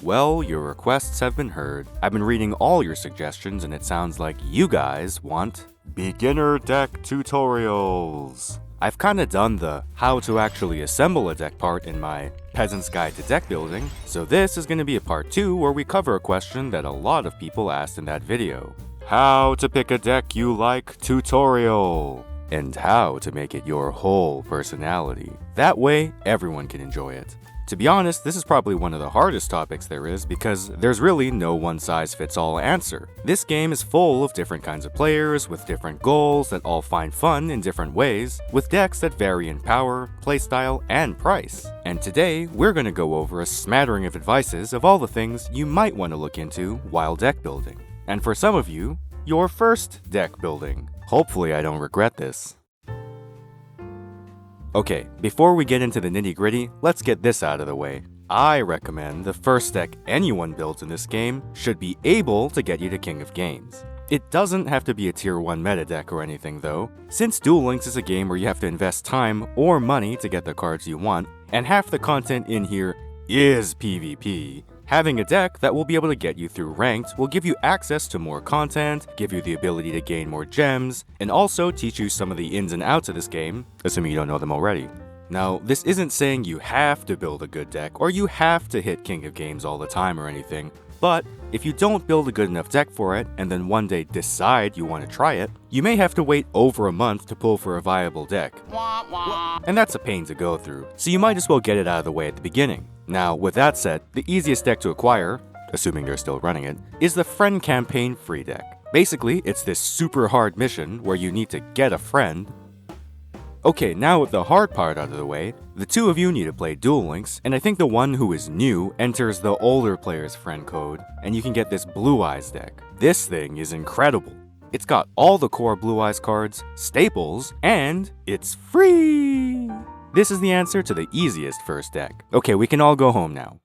Well, your requests have been heard. I've been reading all your suggestions and it sounds like you guys want beginner deck tutorials. I've kinda done the how to actually assemble a deck part in my Peasant's Guide to Deck Building, so this is gonna be a part 2 where we cover a question that a lot of people asked in that video. How to pick a deck you like tutorial, and how to make it your whole personality. That way, everyone can enjoy it. To be honest, this is probably one of the hardest topics there is because there's really no one-size-fits-all answer. This game is full of different kinds of players with different goals that all find fun in different ways, with decks that vary in power, playstyle, and price. And today, we're going to go over a smattering of advices of all the things you might want to look into while deck building. And for some of you, your first deck building. Hopefully I don't regret this. Okay, before we get into the nitty-gritty, let's get this out of the way. I recommend the first deck anyone builds in this game should be able to get you to King of Games. It doesn't have to be a tier 1 meta deck or anything though, since Duel Links is a game where you have to invest time or money to get the cards you want, and half the content in here is PvP. Having a deck that will be able to get you through ranked will give you access to more content, give you the ability to gain more gems, and also teach you some of the ins and outs of this game, assuming you don't know them already. Now, this isn't saying you have to build a good deck or you have to hit King of Games all the time or anything, but if you don't build a good enough deck for it and then one day decide you want to try it, you may have to wait over a month to pull for a viable deck. And that's a pain to go through, so you might as well get it out of the way at the beginning. Now, with that said, the easiest deck to acquire, assuming they're still running it, is the Friend Campaign free deck. Basically, it's this super hard mission where you need to get a friend. Okay, now with the hard part out of the way, the two of you need to play Duel Links, and I think the one who is new enters the older player's friend code, and you can get this Blue Eyes deck. This thing is incredible. It's got all the core Blue Eyes cards, staples, and it's free! This is the answer to the easiest first deck. Okay, we can all go home now.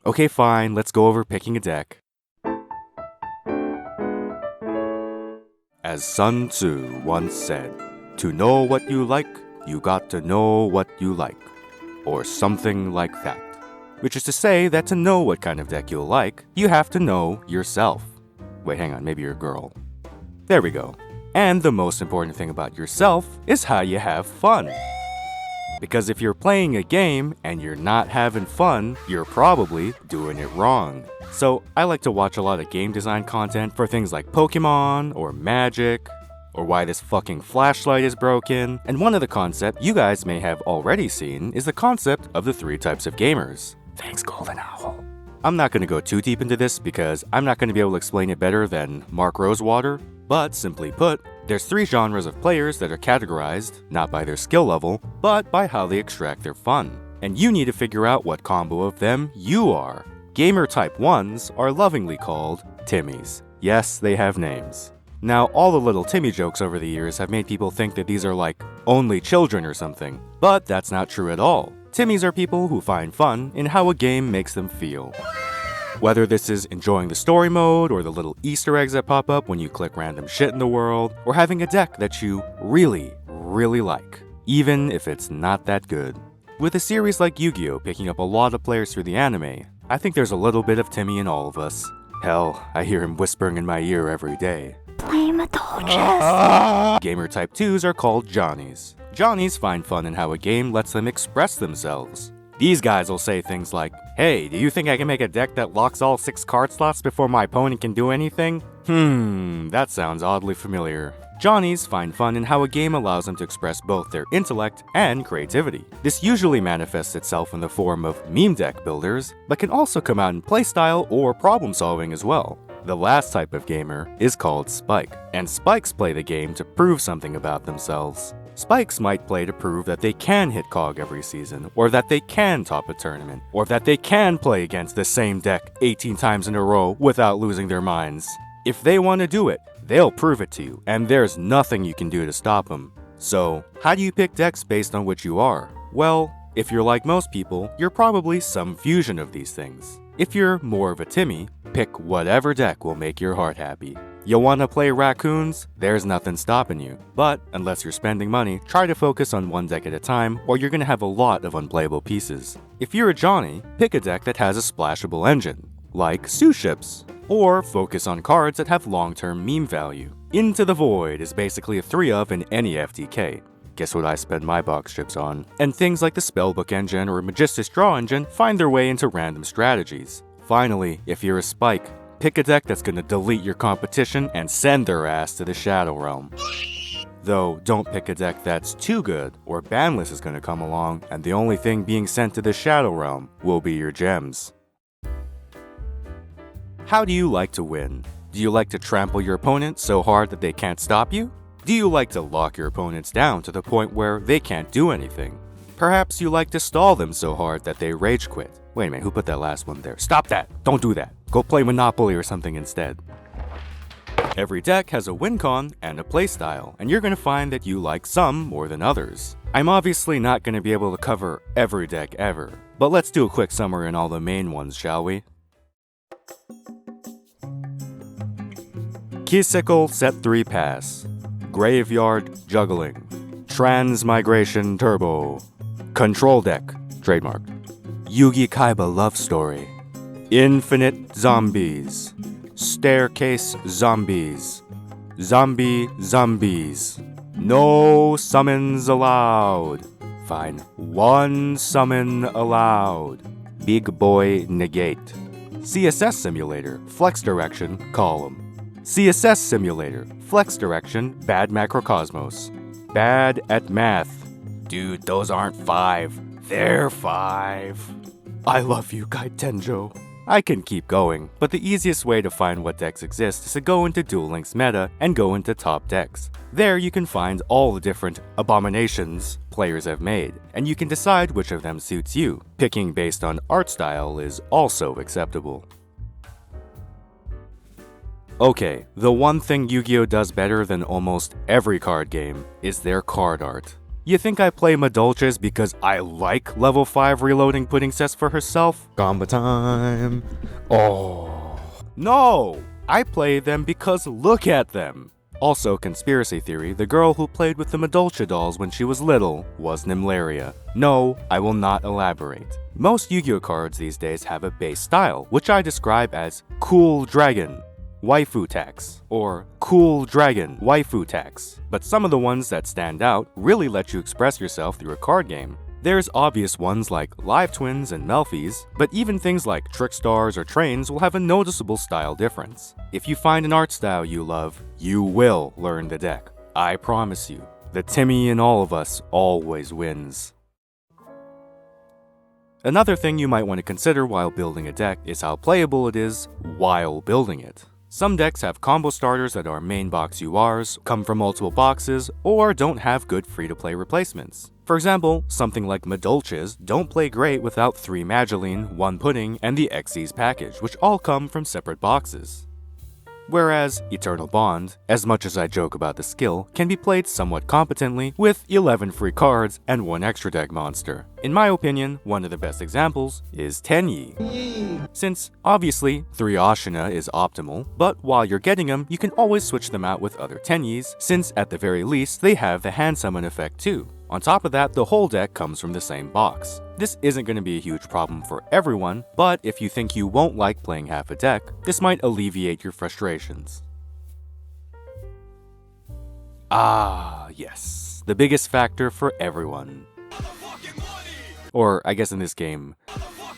Okay, fine, let's go over picking a deck. As Sun Tzu once said, to know what you like, you got to know what you like. Or something like that. Which is to say that to know what kind of deck you'll like, you have to know yourself. Wait, hang on, maybe you're a girl. There we go. And the most important thing about yourself is how you have fun. Because if you're playing a game and you're not having fun, you're probably doing it wrong. So I like to watch a lot of game design content for things like Pokemon or Magic, or why this fucking flashlight is broken. And one of the concepts you guys may have already seen is the concept of the 3 types of gamers. Thanks, Golden Owl. I'm not going to go too deep into this because I'm not going to be able to explain it better than Mark Rosewater. But simply put, there's 3 genres of players that are categorized, not by their skill level, but by how they extract their fun. And you need to figure out what combo of them you are. Gamer type 1s are lovingly called Timmies. Yes, they have names. Now, all the little Timmy jokes over the years have made people think that these are like only children or something, but that's not true at all. Timmies are people who find fun in how a game makes them feel. Whether this is enjoying the story mode, or the little Easter eggs that pop up when you click random shit in the world, or having a deck that you really, really like, even if it's not that good. With a series like Yu-Gi-Oh! Picking up a lot of players through the anime, I think there's a little bit of Timmy in all of us. Hell, I hear him whispering in my ear every day. Gamer type 2s are called Johnnies. Johnnies find fun in how a game lets them express themselves. These guys will say things like, hey, do you think I can make a deck that locks all 6 card slots before my opponent can do anything? That sounds oddly familiar. Johnnies find fun in how a game allows them to express both their intellect and creativity. This usually manifests itself in the form of meme deck builders, but can also come out in playstyle or problem solving as well. The last type of gamer is called Spike, and Spikes play the game to prove something about themselves. Spikes might play to prove that they can hit COG every season, or that they can top a tournament, or that they can play against the same deck 18 times in a row without losing their minds. If they want to do it, they'll prove it to you, and there's nothing you can do to stop them. So, how do you pick decks based on what you are? Well, if you're like most people, you're probably some fusion of these things. If you're more of a Timmy, pick whatever deck will make your heart happy. You wanna play raccoons? There's nothing stopping you. But, unless you're spending money, try to focus on one deck at a time, or you're gonna have a lot of unplayable pieces. If you're a Johnny, pick a deck that has a splashable engine, like Sue Ships, or focus on cards that have long-term meme value. Into the Void is basically a 3-of in any FTK. Guess what I spend my box chips on? And things like the Spellbook engine or Magistus Draw engine find their way into random strategies. Finally, if you're a Spike, pick a deck that's gonna delete your competition and send their ass to the Shadow Realm. Though, don't pick a deck that's too good, or Banless is gonna come along, and the only thing being sent to the Shadow Realm will be your gems. How do you like to win? Do you like to trample your opponent so hard that they can't stop you? Do you like to lock your opponents down to the point where they can't do anything? Perhaps you like to stall them so hard that they rage quit. Wait a minute, who put that last one there? Stop that! Don't do that! Go play Monopoly or something instead. Every deck has a win con and a playstyle, and you're gonna find that you like some more than others. I'm obviously not gonna be able to cover every deck ever, but let's do a quick summary on all the main ones, shall we? Kiseko Set 3 Pass, Graveyard Juggling, Transmigration Turbo, Control Deck, trademarked, Yugi Kaiba Love Story, Infinite Zombies, Staircase Zombies, Zombie Zombies, No Summons Allowed, fine, 1 summon allowed, Big Boy Negate, CSS Simulator, Flex Direction, Column, CSS Simulator, Flex Direction, Bad Macrocosmos, Bad at Math. Dude, those aren't 5, they're 5. I love you, Gaitenjo. I can keep going, but the easiest way to find what decks exist is to go into Duel Links meta and go into top decks. There you can find all the different abominations players have made, and you can decide which of them suits you. Picking based on art style is also acceptable. Okay, the one thing Yu-Gi-Oh! Does better than almost every card game is their card art. You think I play Madolches because I like level 5 reloading pudding sets for herself? Combo time. Oh. No! I play them because look at them! Also, conspiracy theory, the girl who played with the Madolche dolls when she was little was Nimlaria. No, I will not elaborate. Most Yu-Gi-Oh! Cards these days have a base style, which I describe as Cool Dragon, Waifu Tax, or Cool Dragon Waifu Tax, but some of the ones that stand out really let you express yourself through a card game. There's obvious ones like Live Twins and Melfi's, but even things like Trickstars or Trains will have a noticeable style difference. If you find an art style you love, you will learn the deck. I promise you. The Timmy in all of us always wins. Another thing you might want to consider while building a deck is how playable it is while building it. Some decks have combo starters that are main box URs, come from multiple boxes, or don't have good free-to-play replacements. For example, something like Madolches don't play great without 3 Mageline, 1 Pudding, and the Xyz package, which all come from separate boxes. Whereas Eternal Bond, as much as I joke about the skill, can be played somewhat competently with 11 free cards and 1 extra deck monster. In my opinion, one of the best examples is Tenyi. Since, obviously, 3 Ashina is optimal, but while you're getting them, you can always switch them out with other Tenyis, since at the very least, they have the hand summon effect too. On top of that, the whole deck comes from the same box. This isn't going to be a huge problem for everyone, but if you think you won't like playing half a deck, this might alleviate your frustrations. Ah, yes, the biggest factor for everyone. Or, I guess in this game,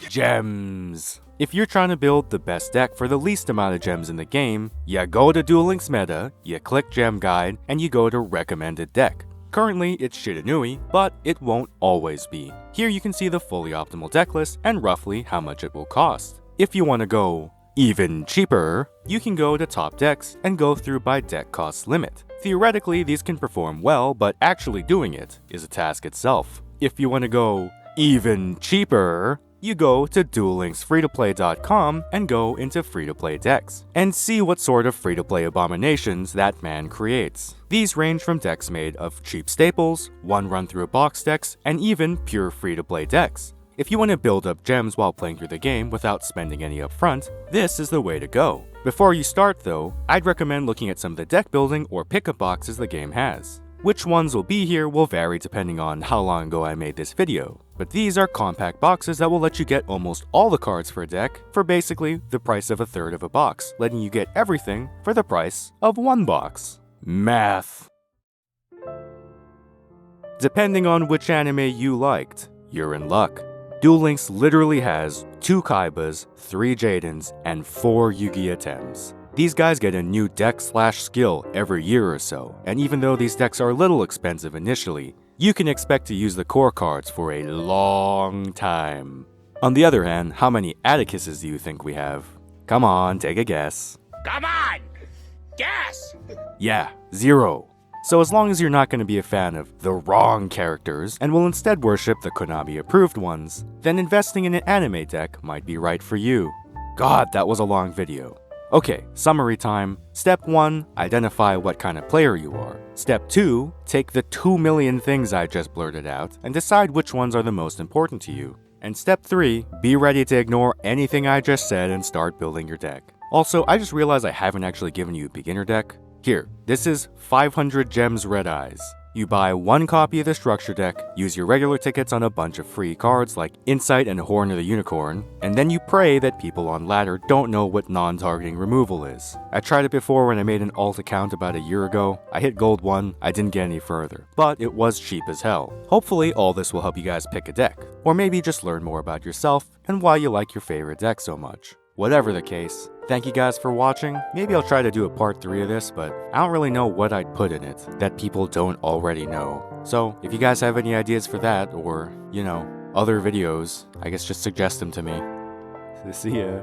gems. If you're trying to build the best deck for the least amount of gems in the game, you go to Duel Links meta, you click Gem Guide, and you go to Recommended Deck. Currently, it's Shiranui, but it won't always be. Here you can see the fully optimal deck list and roughly how much it will cost. If you want to go even cheaper, you can go to top decks and go through by deck cost limit. Theoretically, these can perform well, but actually doing it is a task itself. If you want to go even cheaper, you go to duellinksfreetoplay.com and go into free-to-play decks, and see what sort of free-to-play abominations that man creates. These range from decks made of cheap staples, one run-through-a-box decks, and even pure free-to-play decks. If you want to build up gems while playing through the game without spending any upfront, this is the way to go. Before you start though, I'd recommend looking at some of the deck building or pickup boxes the game has. Which ones will be here will vary depending on how long ago I made this video, but these are compact boxes that will let you get almost all the cards for a deck for basically the price of a third of a box, letting you get everything for the price of one box. Math. Depending on which anime you liked, you're in luck. Duel Links literally has 2 Kaibas, 3 Jadens, and 4 Yu-Gi-Oh! Tems. These guys get a new deck/skill every year or so, and even though these decks are a little expensive initially, you can expect to use the core cards for a long time. On the other hand, how many Atticuses do you think we have? Come on, take a guess. Come on! Guess! Yeah, 0. So as long as you're not going to be a fan of the wrong characters and will instead worship the Konami-approved ones, then investing in an anime deck might be right for you. God, that was a long video. Okay, summary time. Step 1, identify what kind of player you are. Step 2, take the 2 million things I just blurted out and decide which ones are the most important to you. And step 3, be ready to ignore anything I just said and start building your deck. Also, I just realized I haven't actually given you a beginner deck. Here, this is 500 Gems Red Eyes. You buy 1 copy of the structure deck, use your regular tickets on a bunch of free cards like Insight and Horn of the Unicorn, and then you pray that people on ladder don't know what non-targeting removal is. I tried it before when I made an alt account about a year ago. I hit gold 1, I didn't get any further, but it was cheap as hell. Hopefully all this will help you guys pick a deck, or maybe just learn more about yourself and why you like your favorite deck so much. Whatever the case, thank you guys for watching. Maybe I'll try to do a part 3 of this, but I don't really know what I'd put in it that people don't already know. So if you guys have any ideas for that or, other videos, I guess just suggest them to me. See ya.